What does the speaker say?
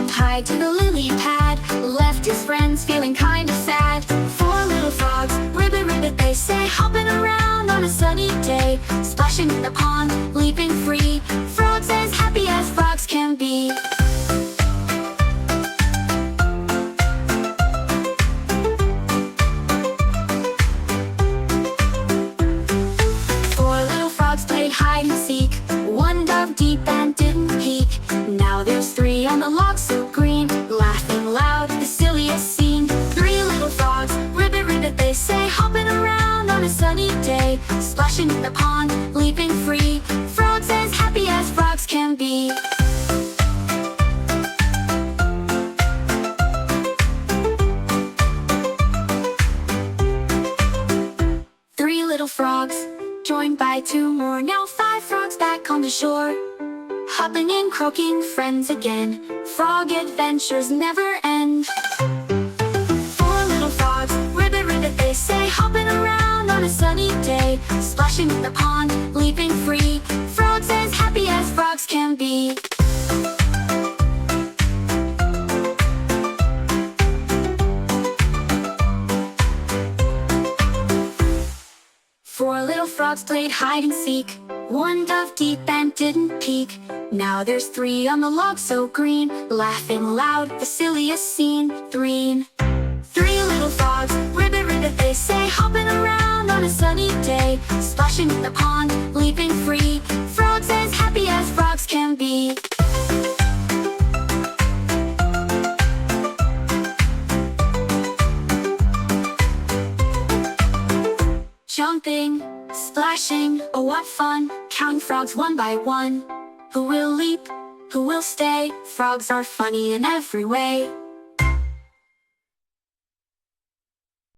jumped high to the lily pad, left his friends feeling kinda sad. Four little frogs, ribbit, ribbit, they say, hopping around on a sunny day, splashing in the pond, leaping free. Frogs as happy as frogs can be. Four little frogs played hide and seek. One dove deep and didn't peek. Now there's three on the log so green, laughing loud, the silliest scene. Three little frogs, ribbit, ribbit, they say, hopping around on a sunny day, splashing in the pond, leaping free. Frogs as happy as frogs can be. Three little frogs, joined by two more. Now five frogs back on the shore, hopping and croaking friends again. Frog adventures never end. Four little frogs, ribbit, ribbit, they say, hopping around on a sunny day, splashing in the pond, leaping free. Frogs as happy as frogs can be. Four little frogs played hide and seek. One dove deep and didn't peek. Now there's three on the log so green, laughing loud, the silliest scene. Three little frogs, ribbit, ribbit, they say, hopping around on a sunny day, splashing in the pond, leaping free. Frogs as happy as frogs can be. Jumping, splashing, oh what fun, counting frogs one by one. Who will leap? Who will stay? Frogs are funny in every way.